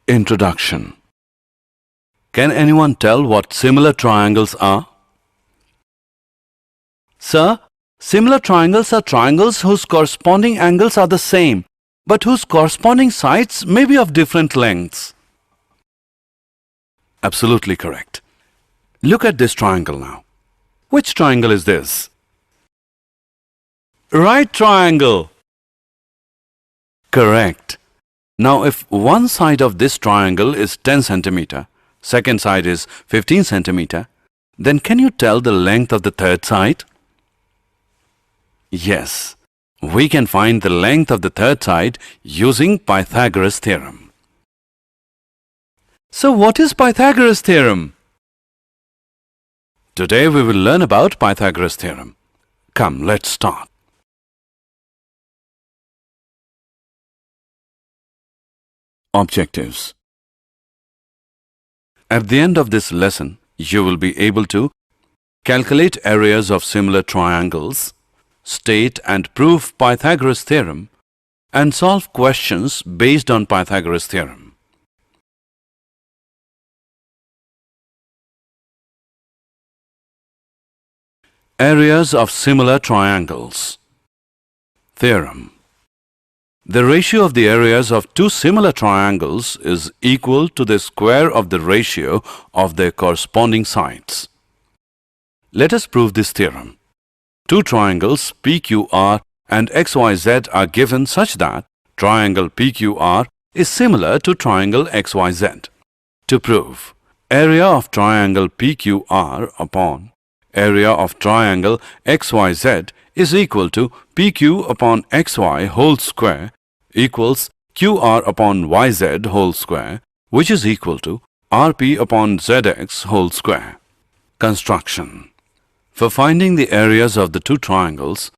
Introduction. Can anyone tell what similar triangles are? Sir, similar triangles are triangles whose corresponding angles are the same, but whose corresponding sides may be of different lengths. Absolutely correct. Look at this triangle now. Which triangle is this? Right triangle. Correct. Now if one side of this triangle is 10 centimeter, second side is 15 centimeter, then can you tell the length of the third side? Yes, we can find the length of the third side using Pythagoras theorem. So what is Pythagoras theorem? Today we will learn about Pythagoras theorem. Come, let's start. Objectives. At the end of this lesson, you will be able to calculate areas of similar triangles, state and prove Pythagoras theorem, and solve questions based on Pythagoras theorem. Areas of similar triangles. Theorem. The ratio of the areas of two similar triangles is equal to the square of the ratio of their corresponding sides. Let us prove this theorem. Two triangles PQR and XYZ are given such that triangle PQR is similar to triangle XYZ. To prove, area of triangle PQR upon area of triangle XYZ is equal to PQ upon XY whole square equals QR upon YZ whole square, which is equal to RP upon ZX whole square. Construction. For finding the areas of the two triangles,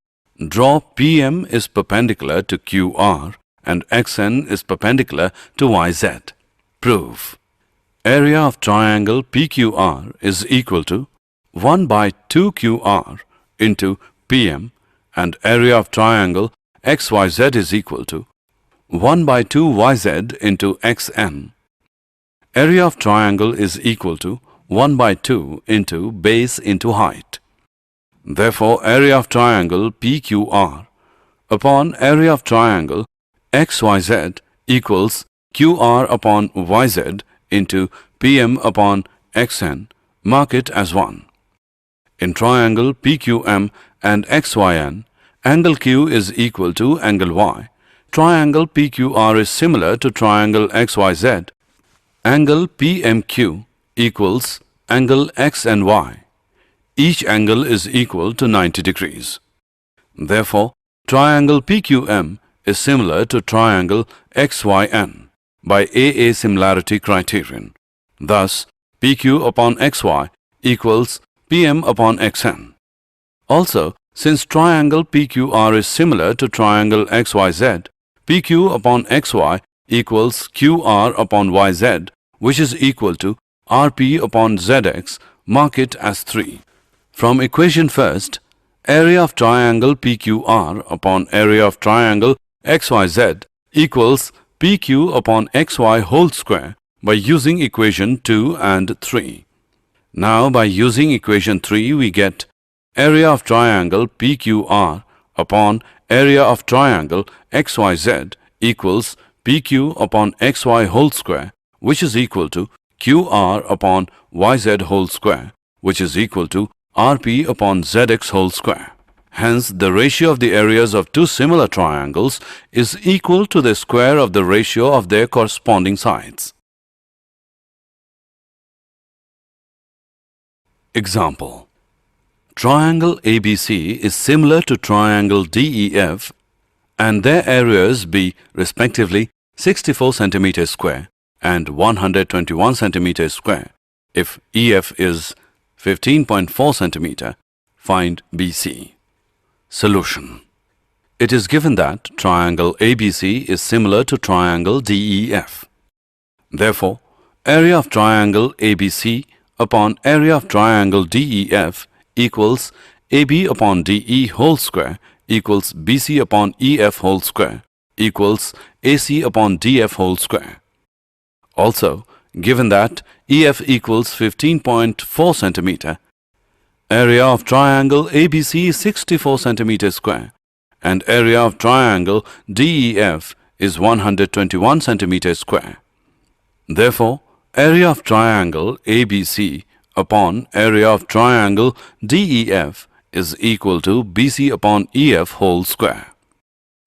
draw PM is perpendicular to QR and XN is perpendicular to YZ. Prove. Area of triangle PQR is equal to 1 by 2 QR into PM and area of triangle XYZ is equal to 1 by 2 YZ into XN. Area of triangle is equal to 1 by 2 into base into height. Therefore, area of triangle PQR upon area of triangle XYZ equals QR upon YZ into PM upon XN. Mark it as 1. In triangle PQM and XYN, angle Q is equal to angle Y. Triangle PQR is similar to triangle XYZ. Angle PMQ equals angle X and Y. Each angle is equal to 90 degrees. Therefore, triangle PQM is similar to triangle XYN by AA similarity criterion. Thus, PQ upon XY equals PM upon XN. Also, since triangle PQR is similar to triangle XYZ, PQ upon XY equals QR upon YZ, which is equal to RP upon ZX. Mark it as 3. From equation first, area of triangle PQR upon area of triangle XYZ equals PQ upon XY whole square by using equation 2 and 3. Now by using equation 3 we get area of triangle PQR upon area of triangle XYZ equals PQ upon XY whole square, which is equal to QR upon YZ whole square, which is equal to RP upon ZX whole square. Hence, the ratio of the areas of two similar triangles is equal to the square of the ratio of their corresponding sides. Example. Triangle ABC is similar to triangle DEF and their areas be respectively 64 cm square and 121 cm square. If EF is 15.4 cm, find BC. Solution. It is given that triangle ABC is similar to triangle DEF. Therefore, area of triangle ABC upon area of triangle DEF equals AB upon DE whole square equals BC upon EF whole square equals AC upon DF whole square. Also, given that EF equals 15.4 centimeter, area of triangle ABC is 64 centimeters square and area of triangle DEF is 121 centimeters square. Therefore, area of triangle ABC upon area of triangle DEF is equal to BC upon EF whole square.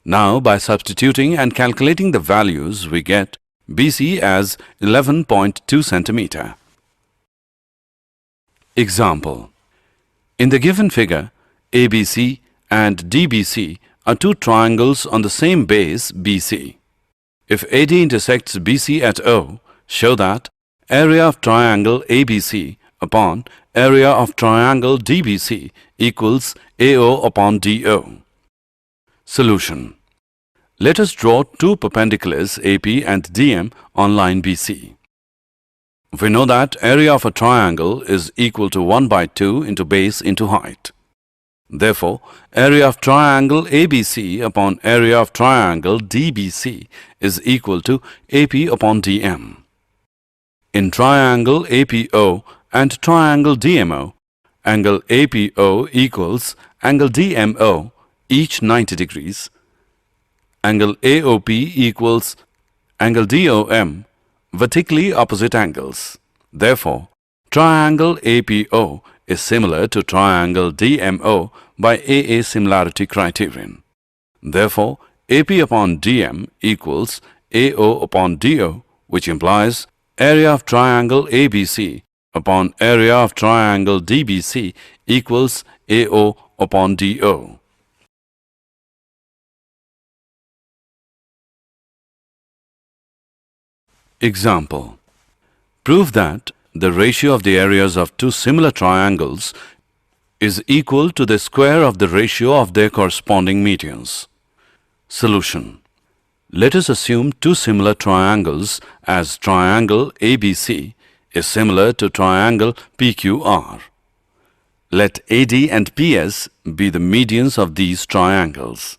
Now, by substituting and calculating the values, we get BC as 11.2 centimeter. Example. In the given figure, ABC and DBC are two triangles on the same base BC. If AD intersects BC at O, show that area of triangle ABC upon area of triangle DBC equals AO upon DO. Solution. Let us draw two perpendiculars AP and DM on line BC. We know that area of a triangle is equal to 1 by 2 into base into height. Therefore, area of triangle ABC upon area of triangle DBC is equal to AP upon DM. In triangle APO and triangle DMO, angle APO equals angle DMO, each 90 degrees. Angle AOP equals angle DOM, vertically opposite angles. Therefore, triangle APO is similar to triangle DMO by AA similarity criterion. Therefore, AP upon DM equals AO upon DO, which implies area of triangle ABC upon area of triangle DBC equals AO upon DO. Example. Prove that the ratio of the areas of two similar triangles is equal to the square of the ratio of their corresponding medians. Solution. Let us assume two similar triangles as triangle ABC is similar to triangle PQR. Let AD and PS be the medians of these triangles.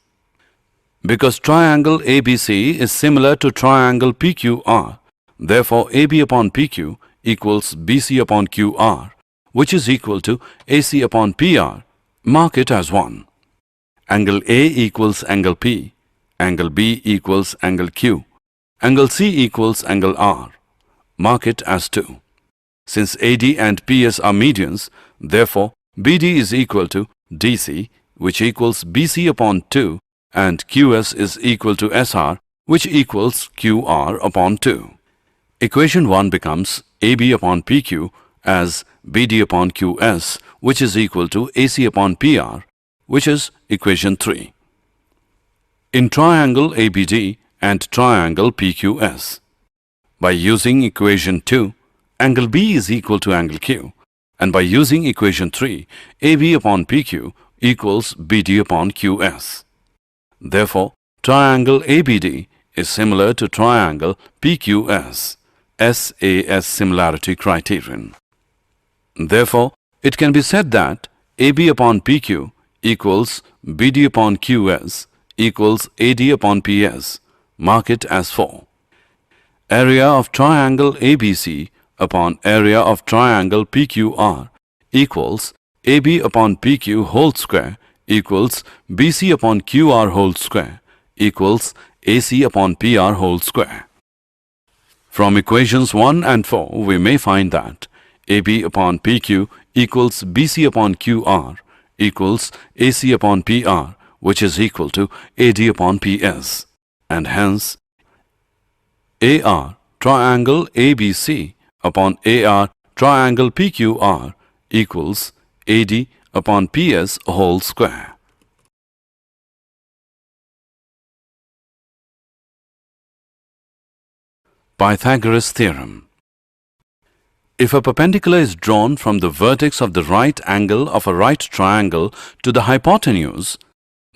Because triangle ABC is similar to triangle PQR, therefore AB upon PQ equals BC upon QR, which is equal to AC upon PR. Mark it as 1. Angle A equals angle P, angle B equals angle Q, angle C equals angle R. Mark it as 2. Since AD and PS are medians, therefore BD is equal to DC, which equals BC upon 2, and QS is equal to SR, which equals QR upon 2. Equation 1 becomes AB upon PQ as BD upon QS, which is equal to AC upon PR, which is equation 3. In triangle ABD and triangle PQS, by using equation 2, angle B is equal to angle Q, and by using equation 3, AB upon PQ equals BD upon QS. Therefore, triangle ABD is similar to triangle PQS, SAS similarity criterion. Therefore, it can be said that AB upon PQ equals BD upon QS equals AD upon PS. Mark it as 4. Area of triangle ABC upon area of triangle PQR equals AB upon PQ whole square equals BC upon QR whole square equals AC upon PR whole square. From equations 1 and 4, we may find that AB upon PQ equals BC upon QR equals AC upon PR, which is equal to AD upon PS, and hence AR triangle ABC upon AR triangle PQR equals AD upon PS whole square. Pythagoras theorem. If a perpendicular is drawn from the vertex of the right angle of a right triangle to the hypotenuse,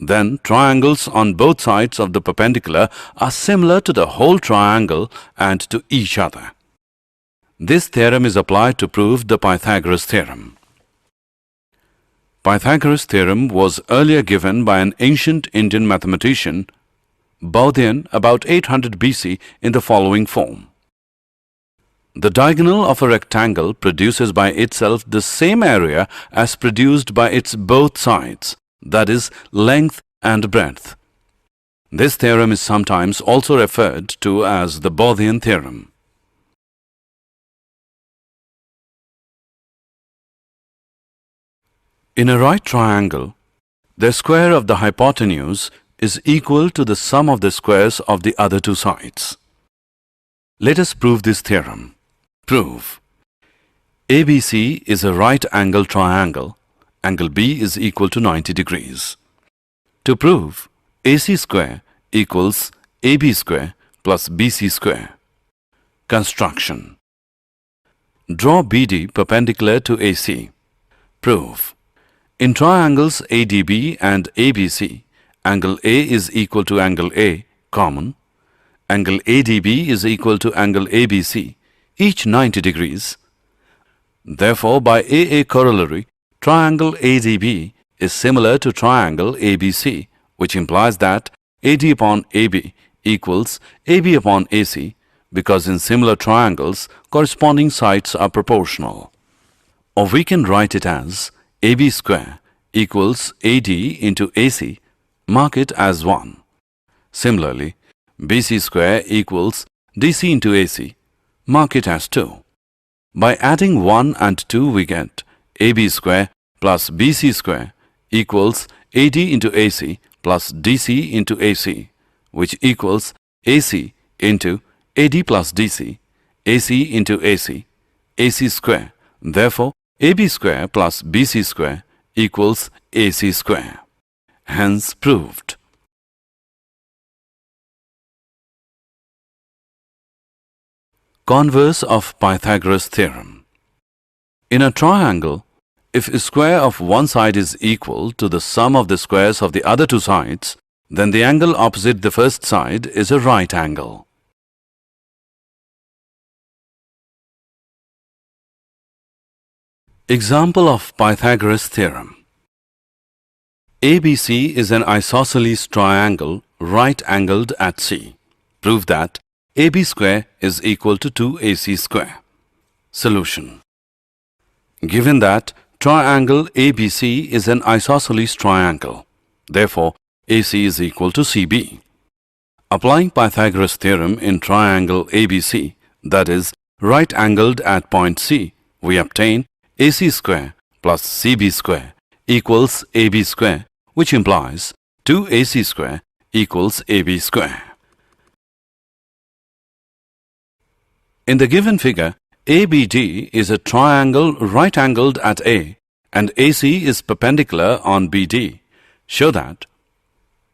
then triangles on both sides of the perpendicular are similar to the whole triangle and to each other. This theorem is applied to prove the Pythagoras theorem. Pythagoras theorem was earlier given by an ancient Indian mathematician, Baudian, about 800 BC in the following form. The diagonal of a rectangle produces by itself the same area as produced by its both sides, that is, length and breadth. This theorem is sometimes also referred to as the Bothian theorem. In a right triangle, the square of the hypotenuse is equal to the sum of the squares of the other two sides. Let us prove this theorem. Prove. ABC is a right-angled triangle. Angle B is equal to 90 degrees. To prove, AC square equals AB square plus BC square. Construction. Draw BD perpendicular to AC. Prove. In triangles ADB and ABC, angle A is equal to angle A, common. Angle ADB is equal to angle ABC, each 90 degrees. Therefore, by AA corollary, triangle ADB is similar to triangle ABC, which implies that AD upon AB equals AB upon AC, because in similar triangles, corresponding sides are proportional. Or we can write it as AB square equals AD into AC, mark it as 1. Similarly, BC square equals DC into AC, mark it as 2. By adding 1 and 2 we get AB square plus BC square equals AD into AC plus DC into AC, which equals AC into AD plus DC, AC into AC, AC square. Therefore, AB square plus BC square equals AC square. Hence proved. Converse of Pythagoras theorem. In a triangle, if a square of one side is equal to the sum of the squares of the other two sides, then the angle opposite the first side is a right angle. Example of Pythagoras theorem. ABC is an isosceles triangle right-angled at C. Prove that AB square is equal to 2AC square. Solution. Given that triangle ABC is an isosceles triangle, therefore AC is equal to CB. Applying Pythagoras theorem in triangle ABC, that is, right-angled at point C, we obtain AC square plus CB square equals AB square, which implies 2AC square equals AB square. In the given figure, ABD is a triangle right-angled at A and AC is perpendicular on BD. Show that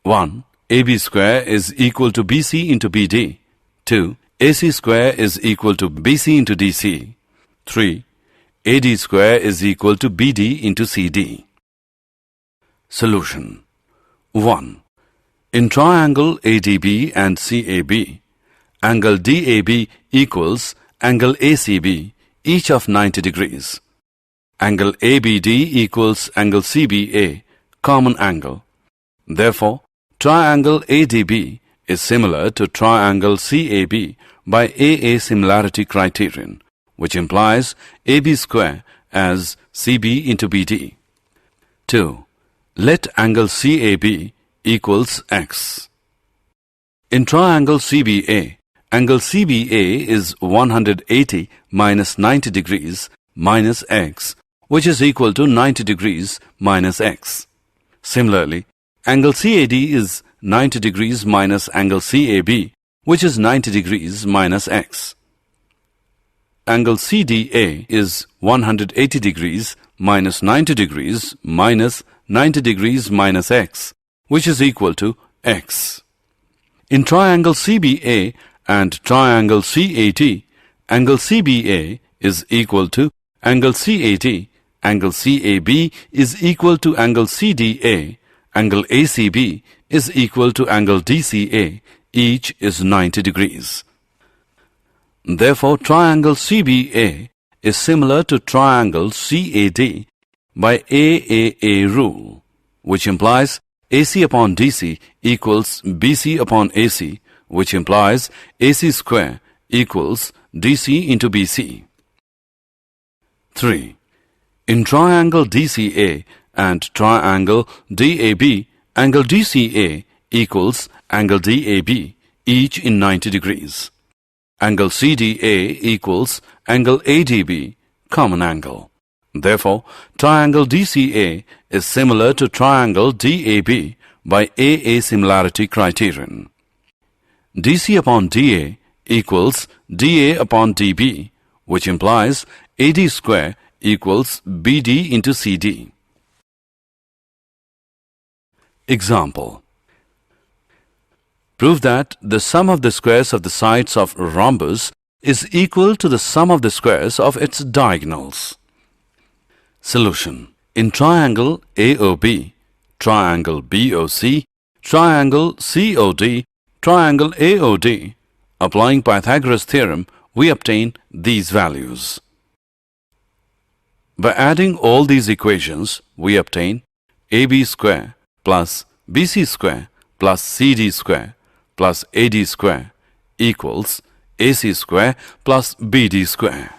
1. AB square is equal to BC into BD. 2. AC square is equal to BC into DC. 3. AD square is equal to BD into CD. Solution. 1. In triangle ADB and CAB, angle DAB equals angle ACB, each of 90 degrees. Angle ABD equals angle CBA, common angle. Therefore, triangle ADB is similar to triangle CAB by AA similarity criterion, which implies AB square as CB into BD. 2. Let angle CAB equals X. In triangle CBA, angle CBA is 180 minus 90 degrees minus X, which is equal to 90 degrees minus X. Similarly, angle CAD is 90 degrees minus angle CAB, which is 90 degrees minus X. Angle CDA is 180 degrees minus 90 degrees minus 90 degrees minus X, which is equal to X. In triangle CBA and triangle CAT, angle CBA is equal to angle CAT, angle CAB is equal to angle CDA, angle ACB is equal to angle DCA, each is 90 degrees. Therefore, triangle CBA is similar to triangle CAD by AAA rule, which implies AC upon DC equals BC upon AC, which implies AC square equals DC into BC. 3. In triangle DCA and triangle DAB, angle DCA equals angle DAB, each in 90 degrees. Angle CDA equals angle ADB, common angle. Therefore, triangle DCA is similar to triangle DAB by AA similarity criterion. DC upon DA equals DA upon DB, which implies AD square equals BD into CD. Example. Prove that the sum of the squares of the sides of a rhombus is equal to the sum of the squares of its diagonals. Solution. In triangle AOB, triangle BOC, triangle COD, triangle AOD, applying Pythagoras theorem, we obtain these values. By adding all these equations, we obtain AB square plus BC square plus CD square plus AD square equals AC square plus BD square.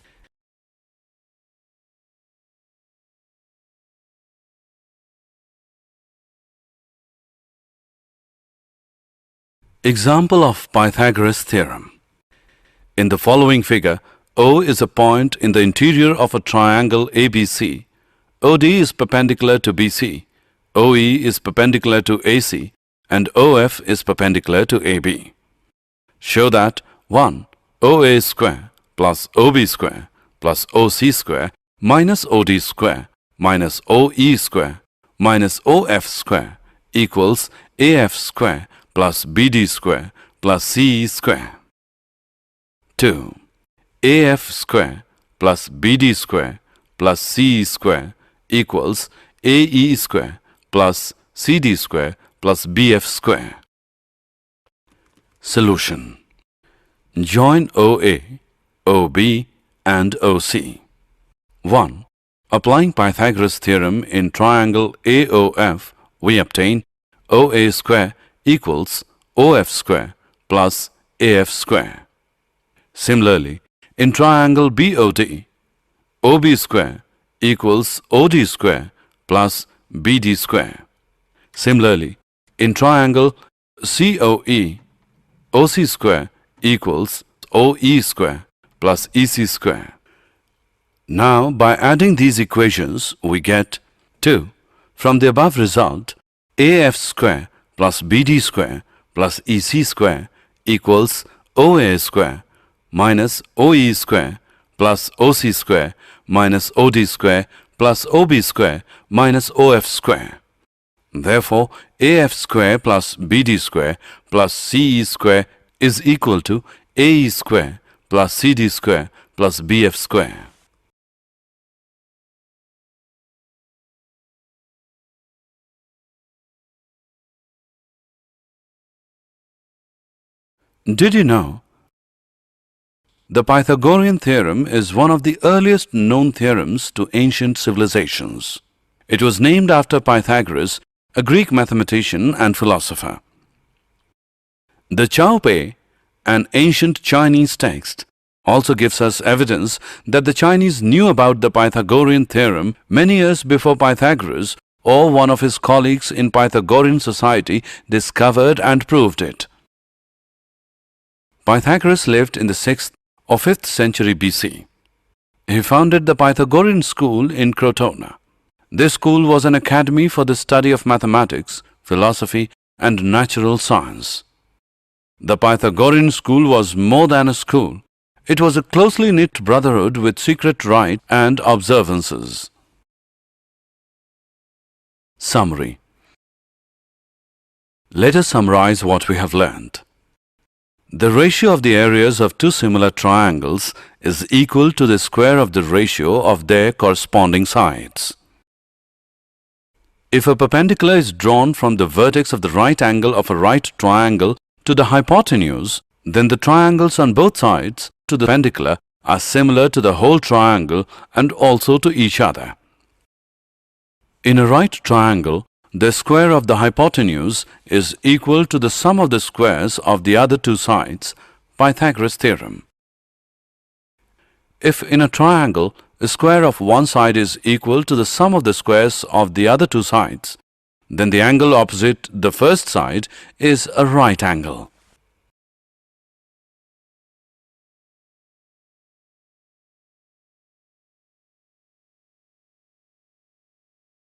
Example of Pythagoras theorem. In the following figure, O is a point in the interior of a triangle ABC. OD is perpendicular to BC, OE is perpendicular to AC, and OF is perpendicular to AB. Show that 1. OA square plus OB square plus OC square minus OD square minus OE square minus OF square equals AF square plus BD square plus CE square. 2. AF square plus BD square plus CE square equals AE square plus CD square plus BF square. Solution. Join OA, OB and OC. 1. Applying Pythagoras theorem in triangle AOF, we obtain OA square equals OF square plus AF square. Similarly, in triangle BOD, OB square equals OD square plus BD square. Similarly, in triangle COE, OC square equals OE square plus EC square. Now, by adding these equations, we get 2. From the above result, AF square plus BD square plus EC square equals OA square minus OE square plus OC square minus OD square plus OB square minus OF square. Therefore, AF square plus BD square plus CE square is equal to AE square plus CD square plus BF square. Did you know? The Pythagorean theorem is one of the earliest known theorems to ancient civilizations. It was named after Pythagoras, a Greek mathematician and philosopher. The Chao Pei, an ancient Chinese text, also gives us evidence that the Chinese knew about the Pythagorean theorem many years before Pythagoras or one of his colleagues in Pythagorean society discovered and proved it. Pythagoras lived in the 6th or 5th century BC. He founded the Pythagorean school in Crotona. This school was an academy for the study of mathematics, philosophy, and natural science. The Pythagorean school was more than a school. It was a closely knit brotherhood with secret rites and observances. Summary. Let us summarize what we have learned. The ratio of the areas of two similar triangles is equal to the square of the ratio of their corresponding sides. If a perpendicular is drawn from the vertex of the right angle of a right triangle to the hypotenuse, then the triangles on both sides to the perpendicular are similar to the whole triangle and also to each other. In a right triangle, the square of the hypotenuse is equal to the sum of the squares of the other two sides, Pythagoras theorem. If in a triangle, the square of one side is equal to the sum of the squares of the other two sides, then the angle opposite the first side is a right angle.